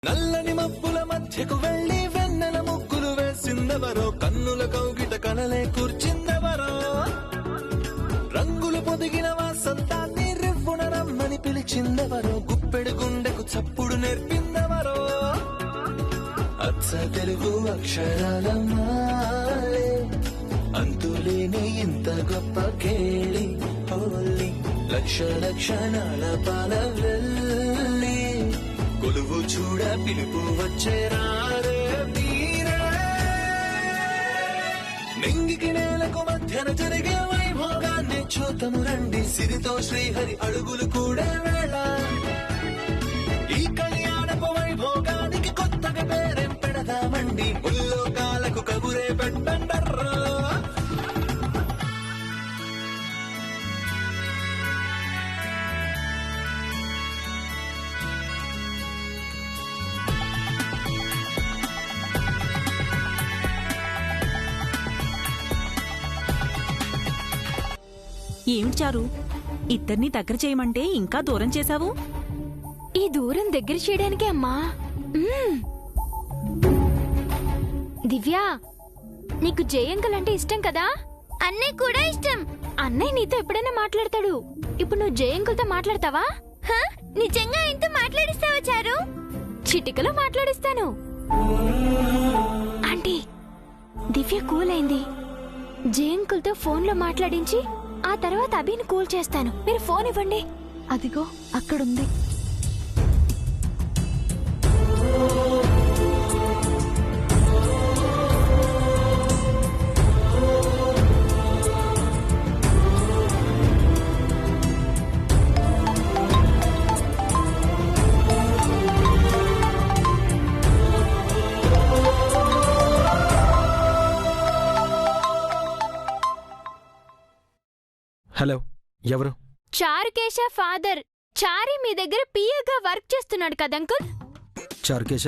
నల్లని మబ్బుల మధ్యకు వెళ్లి వెన్నెల ముగ్గులు వేసిందెవరో, కన్నుల కౌగిట కలలే కూర్చిందెవరో, రంగులు పొదిగిన వాసంతాన్ని రివ్వున రమ్మని పిలిచిందెవరో, గుప్పెడు గుండెకు చప్పుడు నేర్పిందెవరో, అచ్చ తెలుగు అక్షరాల మాలే అంతులేని ఇంత గొప్ప కేళి హోలీ, లక్ష లక్షణాల పాల వెళ్ళి కొలువు చూడ పిలుపు వచ్చేరారే మీరే, నింగికి నేలకు మధ్యన జరిగే వైభోగాన్ని చూతము రండి, సిరితో శ్రీహరి అడుగులు కూడే వేళ, ఈ కళ్యాణపు వైభోగానికి కొత్తగా పేరేం పెడదామండి, ముల్లోకాలకు కబురే పెట్టండర్రా. ఏమిటి చారు, ఇద్దరిని దగ్గర చేయమంటే ఇంకా దూరం చేశావు? ఈ దూరం దగ్గర చేయడానికే అమ్మా. దివ్యా, నీకు జయంకల్ అంటే ఇష్టం కదా? అన్నయ్య కూడా ఇష్టం. అన్నయ్య నీతో ఎప్పుడైనా మాట్లాడతాడు. ఇప్పుడు నువ్వు జయంకల్తో మాట్లాడతావా? నిజంగా ఆయనతో మాట్లాడిస్తావా చారు? చిటికలో మాట్లాడిస్తాను. ఆంటీ, దివ్య కూల్ అయింది. జయంకల్తో ఫోన్లో మాట్లాడించి ఆ తర్వాత అభిని కూల్ చేస్తాను. మీరు ఫోన్ ఇవ్వండి. అదిగో అక్కడుంది. హలో, ఎవరు? చారుకేశ ఫాదర్. చారి మీ దగ్గర పిఏగా వర్క్ చేస్తున్నాడు కదా అంకుల్? చారుకేశ?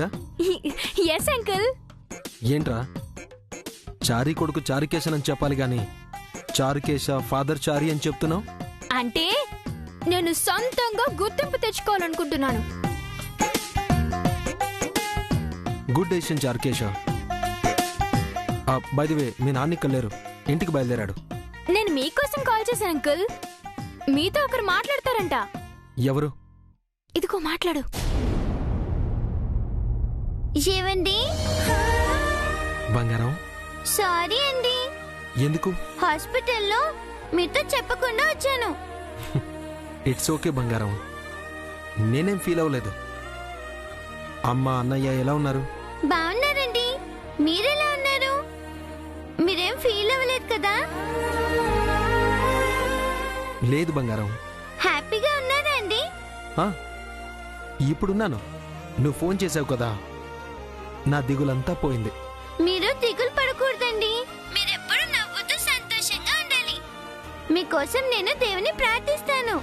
Yes uncle. ఏంట్రా, చారీ కొడుకు చారుకేశన్ అని చెప్పాలి గాని చారుకేశ ఫాదర్ చారీ అని చెప్తున్నావు? అంటే నేను సొంతంగా గుర్తింపు తెచ్చుకోవాలనుకుంటున్నాను. Good decision Charukesha. By the way, మీ నాన్న ఇక్కడ లేరు, ఇంటికి బయలుదేరాడు. నేను మీకోసం కాల్ చేశాను అంకుల్. మీతో ఒకరు మాట్లాడతారంట. ఎవరు? ఇదిగో మాట్లాడు. ఏవండి? బంగారం. సారీ అండి. ఎందుకు? హాస్పిటల్లో మీతో చెప్పకుండా వచ్చాను. ఇట్స్ ఓకే బంగారం, నేనేం ఫీల్ అవ్వలేదు. అమ్మ అన్నయ్య ఎలా ఉన్నారు? బాగున్నారండి. మీరెలా ఉన్నారు? మీరేం ఫీల్ అవ్వలేదు కదా? లేదు బంగారం. హ్యాపీగా ఉన్నారా అండి? ఇప్పుడున్నాను. నువ్వు ఫోన్ చేసావు కదా, నా దిగులంతా పోయింది. మీరు దిగులు పడకూడదండి. మీరెప్పుడు నవ్వుతూ సంతోషంగా ఉండాలి. మీకోసం నేను దేవుని ప్రార్థిస్తాను.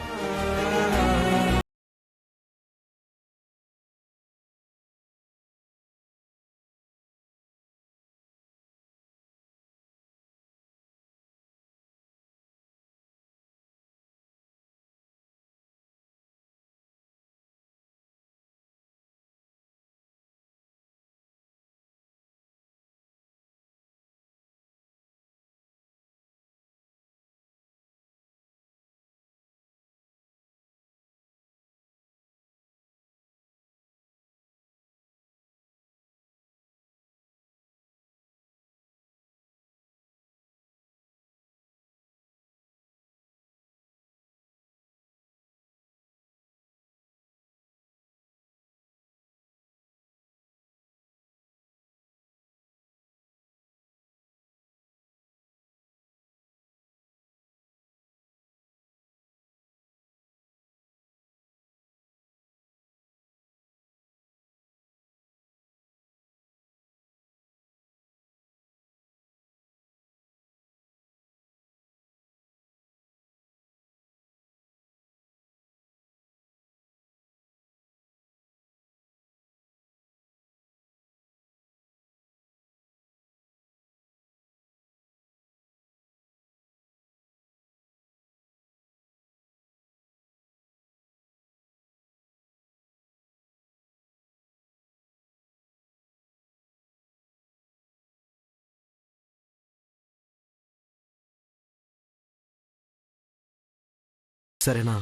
సరేనా?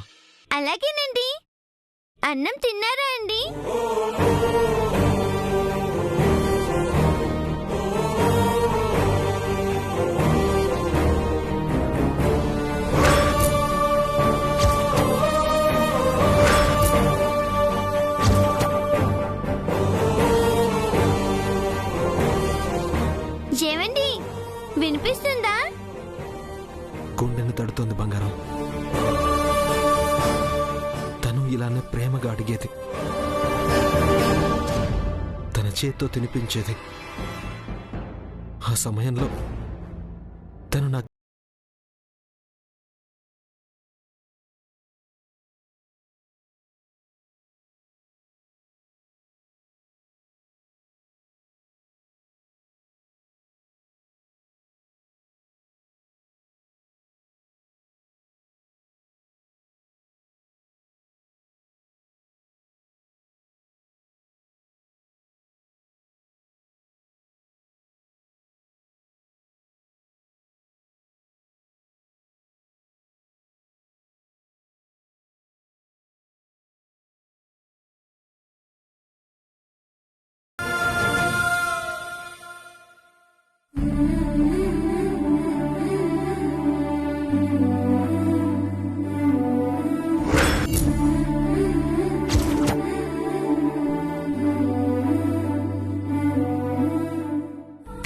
అలాగేనండి. అన్నం తిన్నారా అండి? ఏమండి, వినిపిస్తుందా? గుండెను తడుతోంది బంగారం. తను ఇలానే ప్రేమగా అడిగేది, తన చేత్తో తినిపించేది. ఆ సమయంలో తను నాకు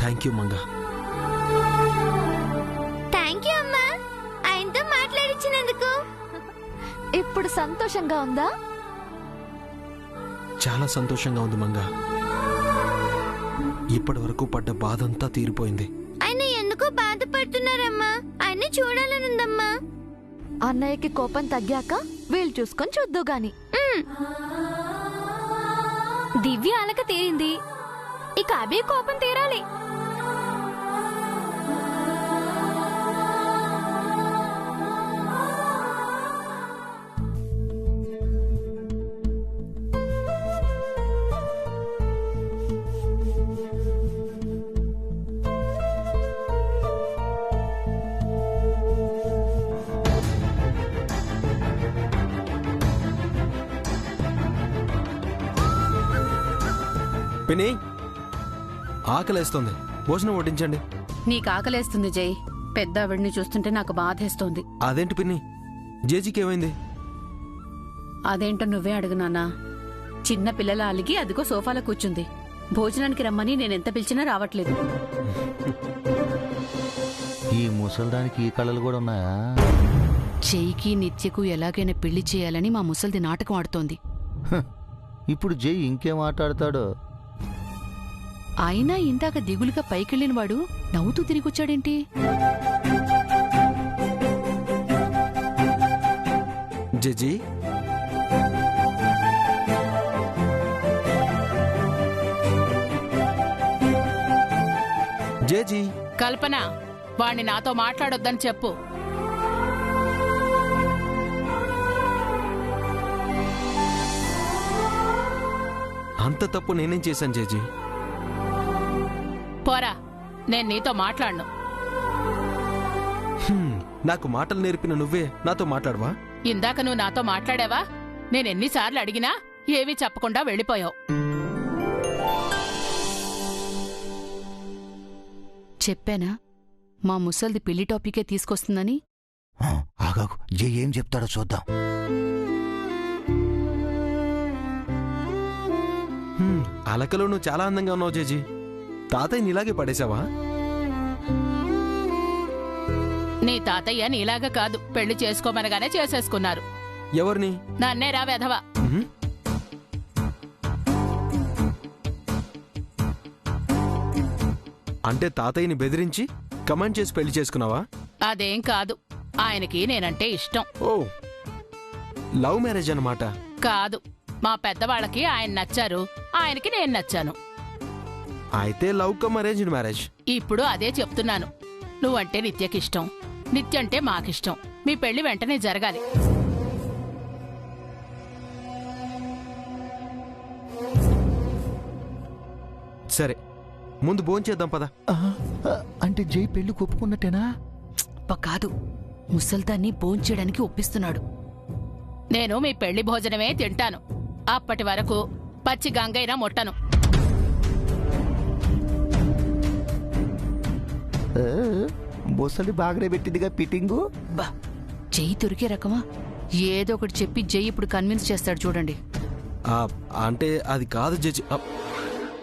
thank you Manga. Thank you అమ్మా, ఆయనతో మాట్లాడించినందుకు. ఇప్పుడు సంతోషంగా ఉందా? చాలా సంతోషంగా ఉంది మంగా. ఇప్పటి వరకు పడ్డ బాధంతా తీరిపోయింది. ఆయన ఎందుకు బాధపడుతున్నారమ్మా? ఆయన చూడాలనుందమ్మా. అన్నయ్యకి కోపం తగ్గాక వీళ్ళు చూసుకొని చూద్దు గాని. దివ్య అలక తీరింది, ఇక అభి కోపం తీరాలి. పిన్ని, ఆకలేస్తుంది, భోజనం వడ్డించండి. నీకు ఆకలేస్తుంది జై. పెద్దావిడిని చూస్తుంటే నాకు బాధేస్తోంది. అదేంటి పిన్ని, జేజీకి ఏమైంది? అదేంటో నువ్వే అడుగు నాన్నా. చిన్న పిల్లల అలిగి అదిగో సోఫాలో కూర్చుంది. భోజనానికి రమ్మని నేనెంత పిలిచినా రావట్లేదు. ఈ ముసల్దానికి ఈ కళలు కూడా ఉన్నాయా? జైకి నిత్యకు ఎలాగైనా పెళ్లి చేయాలని మా ముసల్ది నాటకం ఆడుతోంది. ఇప్పుడు జై ఇంకేం ఆటాడతాడో. అయినా ఇందాక దిగులుగా పైకెళ్ళిన వాడు నవ్వుతూ తిరిగొచ్చాడేంటి? JG, JG. కల్పన, వాణ్ణి నాతో మాట్లాడొద్దని చెప్పు. అంత తప్పు నేనేం చేశాను జేజీ? పోరా, నేను నీతో మాట్లాడను. నాకు మాటలు నేర్పిన నువ్వే నాతో మాట్లాడవా? ఇందాక నువ్వు నాతో మాట్లాడావా? నేనెన్నిసార్లు అడిగినా ఏమీ చెప్పకుండా వెళ్ళిపోయావు. చెప్పానా మా ముసల్ది పెళ్లి టాపికే తీసుకొస్తుందని? ఆగాకు, జై ఏం చెప్తాడో చూద్దాం. అలకలో నువ్వు చాలా అందంగా ఉన్నావు జేజీ. తాతయ్యని ఇలాగే పడేశావా? నీ తాతయ్య నీలాగా కాదు, పెళ్లి చేసుకోమనగానే చేసేసుకున్నారు. ఎవరిని? నన్నేరా వెధవ. అంటే తాతయ్యని బెదిరించి కమెంట్ చేసి పెళ్లి చేసుకున్నావా? అదేం కాదు, ఆయనకి నేనంటే ఇష్టం. ఓ, లవ్ మ్యారేజ్ అన్నమాట. కాదు, మా పెద్దవాళ్ళకి ఆయన నచ్చారు, ఆయనకి నేను నచ్చాను. అయితే లవ్ కమ్ అరేంజ్డ్ మ్యారేజ్. ఇప్పుడు అదే చెప్తున్నాను. నువ్వంటే నిత్యకిష్టం, నిత్యంటే మాకిష్టం. మీ పెళ్లి వెంటనే జరగాలి. సరే, ముందు భోంచేద్దాం పద. అంటే జై పెళ్లి ఒప్పుకున్నట్టేనా? కాదు, ముసల్దాన్ని భోంచేయడానికి ఒప్పిస్తున్నాడు. నేను మీ పెళ్లి భోజనమే తింటాను. అప్పటి వరకు పచ్చి గంగైనా ముట్టను. ముసలి బాగానే పెట్టిందిగా ఫిట్టింగు. బా, చెయ్యి దొరికే రకమా? ఏదో ఒకటి చెప్పి జై ఇప్పుడు కన్విన్స్ చేస్తాడు చూడండి. అంటే అది కాదు జడ్జి.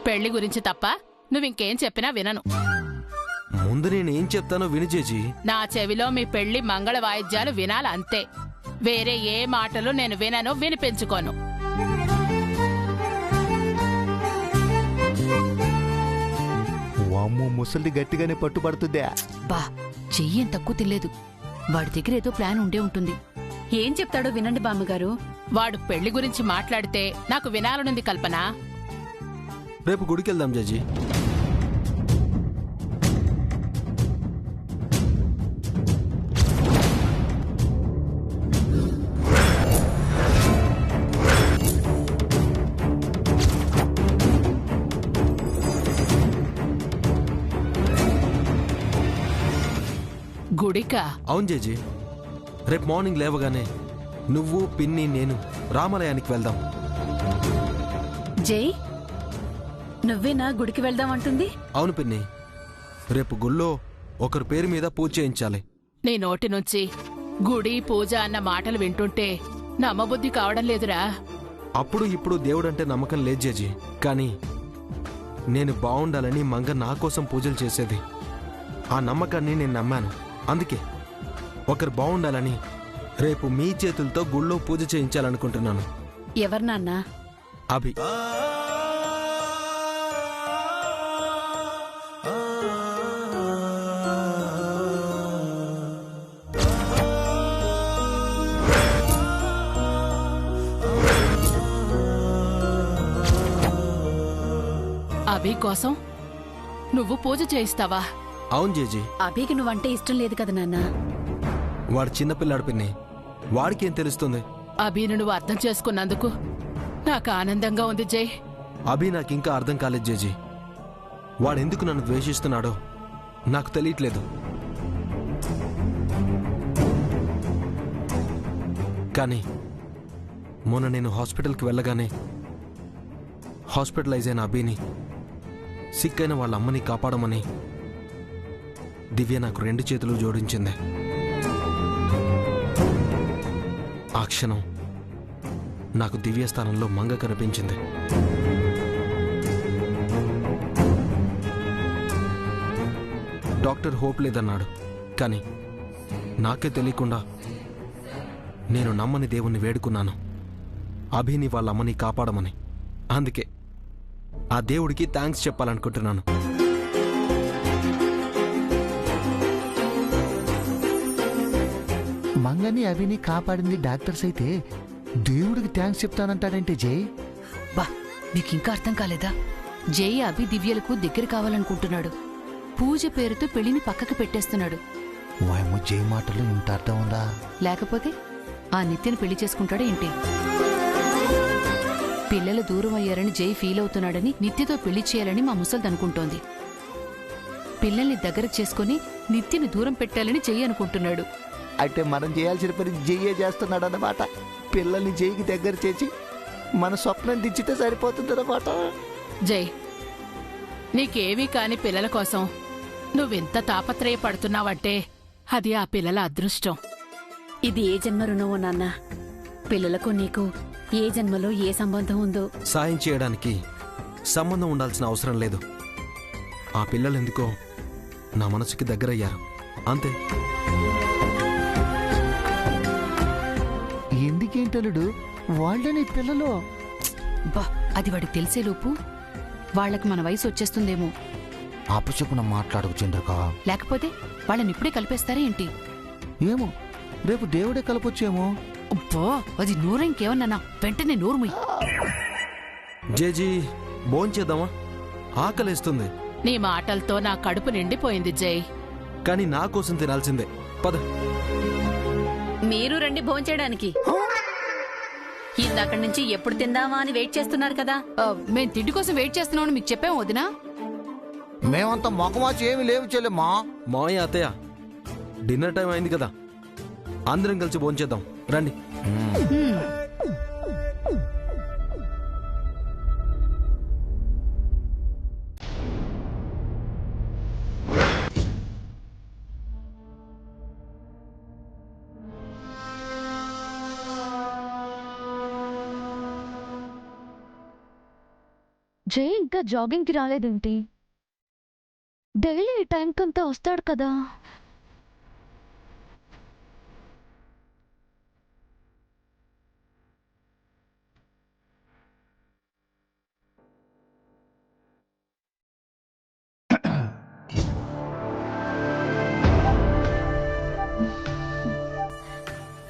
పెళ్లి గురించి తప్ప నువ్వింకేం చెప్పినా వినను. ముందు నేనేం చెప్తానో విని జడ్జి. నా చెవిలో మీ పెళ్లి మంగళ వాయిద్యాలు వినాలంతే. వేరే ఏ మాటలు నేను వినను, వినిపించుకోను. వామ్మో, ముసలి గట్టిగానే పట్టుబడుతుందే. బా, చెయ్యి తక్కువ తినలేదు. వాడి దగ్గర ఏదో ప్లాన్ ఉండే ఉంటుంది. ఏం చెప్తాడో వినండి బామ్మగారు. వాడు పెళ్లి గురించి మాట్లాడితే నాకు వినాలనుంది కల్పన. రేపు గుడికి వెళ్దాం జడ్జి. గుడికా? అవును జడ్జి. రేపు మార్నింగ్ లేవగానే నువ్వు, పిన్ని, నేను రామాలయానికి వెళ్దాం. జై, నువ్వేనా గుడికి వెళ్దామంటుంది? అవును పిన్ని. రేపు గుళ్ళో ఒకరి పేరు మీద పూజ చేయించాలి. నీ నోటి నుంచి గుడి పూజ అన్న మాటలు వింటుంటే నమ్మబుద్ధి కావడం లేదురా. అప్పుడు ఇప్పుడు దేవుడంటే నమ్మకం లేదు జడ్జి. కానీ నేను బాగుండాలని మంగ నా కోసం పూజలు చేసేది. ఆ నమ్మకాన్ని నేను నమ్మాను. అందుకే ఒకరు బాగుండాలని రేపు మీ చేతులతో గుళ్ళో పూజ చేయించాలనుకుంటున్నాను. ఎవరు నాన్నా? అభి. అభి కోసం నువ్వు పూజ చేయిస్తావా? అవును జేజీ. అభికి నువ్వంటే ఇష్టం లేదు కదా నాన్నా. వాడు చిన్నపిల్లాడు పిన్ని. వాడికేం తెలుస్తుంది? అభిను నువ్వు అర్థం చేసుకున్నందుకు నాకు ఆనందంగా ఉంది జై. అభి నాకింకా అర్థం కాలేదు జేజీ. వాడెందుకు నన్ను ద్వేషిస్తున్నాడో నాకు తెలియట్లేదు. కానీ మొన్న నేను హాస్పిటల్కి వెళ్ళగానే హాస్పిటలైజ్ అయిన అభిని, సిక్ అయిన వాళ్ళ అమ్మని కాపాడమని దివ్య నాకు 2 చేతులు జోడించింది. ఆ క్షణం నాకు దివ్య స్థానంలో మంగ కనిపించింది. డాక్టర్ హోప్ లేదన్నాడు. కానీ నాకే తెలియకుండా నేను నమ్మని దేవుణ్ణి వేడుకున్నాను, అభిని వాళ్ళ అమ్మని కాపాడమని. అందుకే ఆ దేవుడికి థ్యాంక్స్ చెప్పాలనుకుంటున్నాను. మంగని అవిని కాపాడింది డాక్టర్స్ అయితే దేవుడికి థ్యాంక్స్ చెప్తానంటాడంటే జై. బా, నీకింకా అర్థం కాలేదా? జై అభి దివ్యలకు దగ్గర కావాలనుకుంటున్నాడు. పూజ పేరుతో పెళ్లిని పక్కకు పెట్టేస్తున్నాడు. వాయమ్మో, జై మాటలు ఇంత అర్థం ఉందా? లేకపోతే ఆ నిత్యను పెళ్లి చేసుకుంటాడా ఏంటి? పిల్లలు దూరం అయ్యారని జై ఫీల్ అవుతున్నాడని నిత్యతో పెళ్లి చేయాలని మా ముసల్దనుకుంటోంది. పిల్లల్ని దగ్గర చేసుకుని నిత్యని దూరం పెట్టాలని జై అనుకుంటున్నాడు. అంటే మనం చేయాల్సిన పని జయ్యే చేస్తున్నాడు అన్నమాట. పిల్లల్ని జైకి దగ్గర చేసి మన స్వప్నం దించితే సరిపోతుందన్నమాట. జై, నీకేవీ కాని పిల్లల కోసం నువ్వెంత తాపత్రయపడుతున్నావంటే అది ఆ పిల్లల అదృష్టం. ఇది ఏ జన్మ రుణమో నాన్న. పిల్లలకు నీకు ఏ జన్మలో ఏ సంబంధం ఉందో. సాయం చేయడానికి సంబంధం ఉండాల్సిన అవసరం లేదు. ఆ పిల్లలెందుకో నా మనసుకి దగ్గరయ్యారు, అంతే. ఎందుకేంటలుడు వాళ్ళని పిల్లలు? బా, అది వాడికి తెలిసేలోపు వాళ్ళకి మన వయసు వచ్చేస్తుందేమో. అపశకునం మాట్లాడకు చంద్రక. లేకపోతే వాళ్ళని ఇప్పుడే కలిపేస్తారా ఏంటి? ఏమో, రేపు దేవుడే కలపొచ్చేమో. అబ్బో, అది నోరు ఇంకేమన్నా వెంటనే నోరుముయ్. జేజీ, భోంచేద్దామా? ఆకలేస్తుంది. నీ మాటలతో నా కడుపు నిండిపోయింది జై. కానీ నా కోసం తినాల్సిందే. పద. మీరు రండి భోంచేయడానికి. ఇందాక నుంచి ఎప్పుడు తిందామా అని వెయిట్ చేస్తున్నారు కదా. మేం తిండి కోసం వెయిట్ చేస్తున్నామని మీకు చెప్పాం వదినా. మేమంతా మొఖమాచి ఏమి లేవు చెల్లెమ్మా. మాయ అత్తయ్య, డిన్నర్ టైం అయింది కదా, అందరం కలిసి భోంచేద్దాం రండి. జై ఇంకా జాగింగ్కి రాలేదేంటి? డైలీ ఈ టైంకి అంతా వస్తాడు కదా.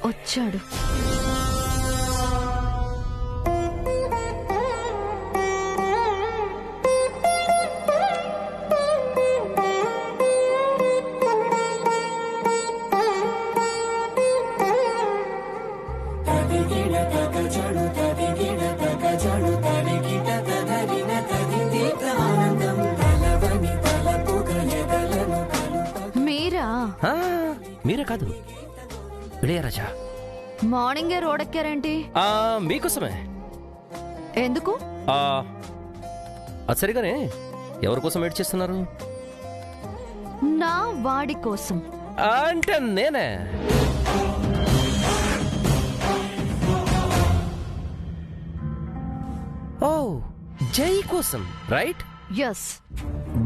వచ్చాడు. మీరా? మీరే కాదు, ఇళయరాజా. మార్నింగే రోడెక్కారేంటి? మీకోసమే. ఎందుకు? అది సరిగానే. ఎవరి కోసం వెయిట్ చేస్తున్నారు? నా వాడి కోసం. అంటే నేనే. ఓ, జై కోసం, రైట్? ఎస్.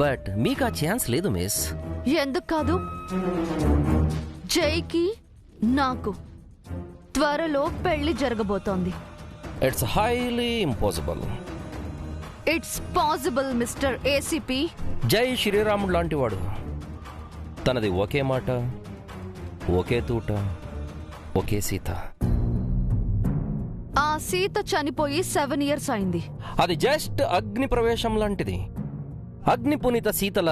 బట్ మీకు ఆ ఛాన్స్ లేదు మిస్. ఎందుకు కాదు? జైకి నాకు త్వరలో పెళ్లి జరగబోతోంది. It's highly impossible. It's possible mister ACP. జై శ్రీరాముడు లాంటి వాడు. తనది ఒకే మాట, ఒకే తూట, ఒకే సీత. ఆ సీత చనిపోయి 7 years అయింది. అది జస్ట్ అగ్ని ప్రవేశం లాంటిది. అగ్ని పునీత సీతల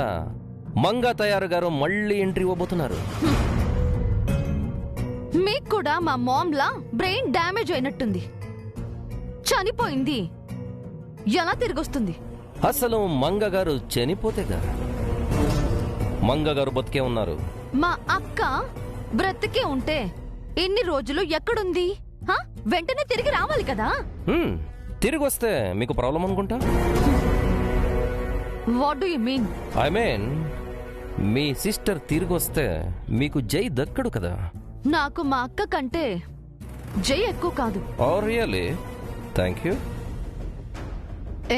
మంగా తయారు గారు మళ్ళీ ఎంట్రీ ఇవ్వబోతున్నారు. మీకు కూడా మా మామ్లా బ్రెయిన్ డ్యామేజ్ అయినట్టుంది. చనిపోయింది, ఎలా తిరిగొస్తుంది? అసలు మంగ గారు చనిపోతేగా. మంగ గారు బతికే ఉన్నారు. మా అక్క బ్రతికే ఉంటే ఇన్ని రోజులు ఎక్కడుంది? వెంటనే తిరిగి రావాలి కదా. తిరిగి వస్తే మీకు ప్రాబ్లం అనుకుంటా. What do you mean? I mean me sister తిరిగి వస్తే మీకు జై దక్కడు కదా. నాకు మా అక్క కంటే జై ఎక్కువ కాదు. ఓ రియల్లీ? Thank you.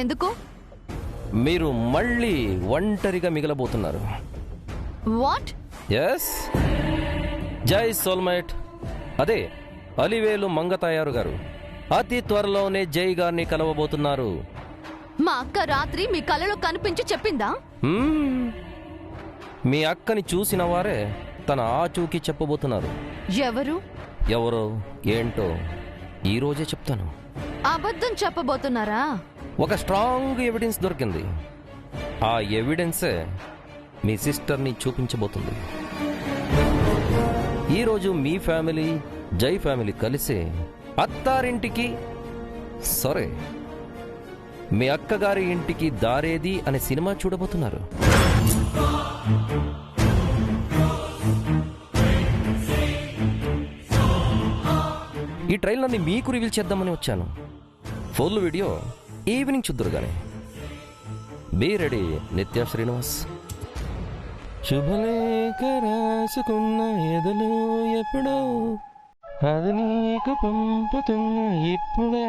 ఎందుకు? మీరు మళ్ళీ ఒంటరిగా మిగలబోతున్నారు. వాట్? ఎస్, జై సోల్మేట్ అదే అలివేలు మంగతాయారు గారు అతి త్వరలోనే జై గారిని కలవబోతున్నారు. మా అక్క రాత్రి మీ కలలో కనిపించి చెప్పిందా? మీ అక్కని చూసిన వారే తన ఆచూకీ చెప్పబోతున్నారు. ఎవరు? ఎవరో ఏంటో ఈ రోజే చెప్తాను. అబద్ధం చెప్పబోతున్నారా? ఒక స్ట్రాంగ్ ఎవిడెన్స్ దొరికింది. ఆ ఎవిడెన్సే మీ సిస్టర్ని చూపించబోతుంది. ఈరోజు మీ ఫ్యామిలీ జై ఫ్యామిలీ కలిసి అత్తారింటికి, సరే మీ అక్కగారి ఇంటికి దారేది అనే సినిమా చూడబోతున్నారు. ఈ ట్రైలర్ని మీకు రివీల్ చేద్దామని వచ్చాను. ఫుల్ వీడియో ఈవినింగ్ చూద్దరు గానీ. బీ రెడీ నిత్య శ్రీనివాస్. శుభలేఖ రాసుకున్న ఎదలు ఎప్పుడో అది నీకు పంపుతున్న ఇప్పుడే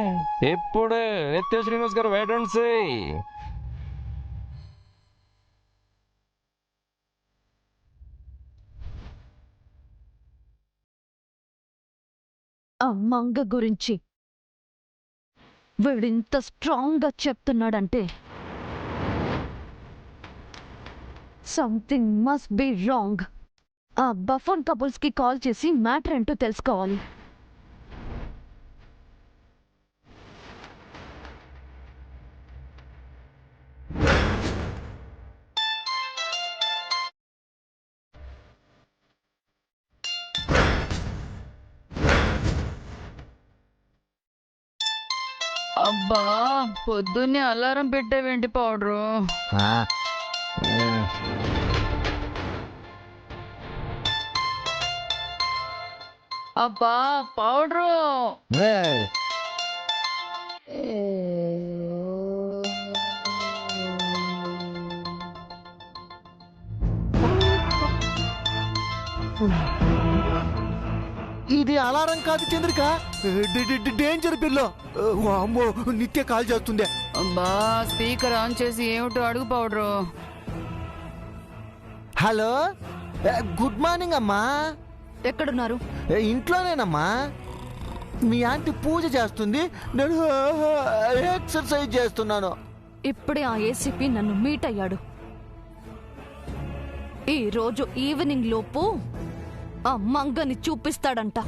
ఎప్పుడే. నిత్య శ్రీనివాస్ గారు వెయిట్ అండ్ సీ. ఆ మంగ గురించి వీడింత స్ట్రాంగ్ గా చెప్తున్నాడంటే సంథింగ్ మస్ట్ బి రాంగ్. ఆ బఫోన్ కపుల్స్ కి కాల్ చేసి మ్యాటర్ ఏంటో తెలుసుకోవాలి. అబ్బా, పొద్దున్నే అలారం పెట్టేవేంటి పౌడరు? అబ్బా పౌడరు. ఇది అలారం కాదు చంద్రిక, డేంజర్ పిల్లో. అమ్మో, నిత్య కాల్ చేస్తుంది. అబ్బా స్పీకర్ ఆన్ చేసి ఏమిటో అడుగు పౌడరు. హలో, గుడ్ మార్నింగ్ అమ్మా. ఎక్కడున్నారు? ఇంట్లోనేనమ్మా. మీ ఆంటీ పూజ చేస్తుంది, నేను ఎక్సర్సైజ్ చేస్తున్నాను. ఇప్పుడే ఆ ఏసీపీ నన్ను మీట్ అయ్యాడు. ఈ రోజు ఈవినింగ్ లోపు ఆ మంగని చూపిస్తాడంట.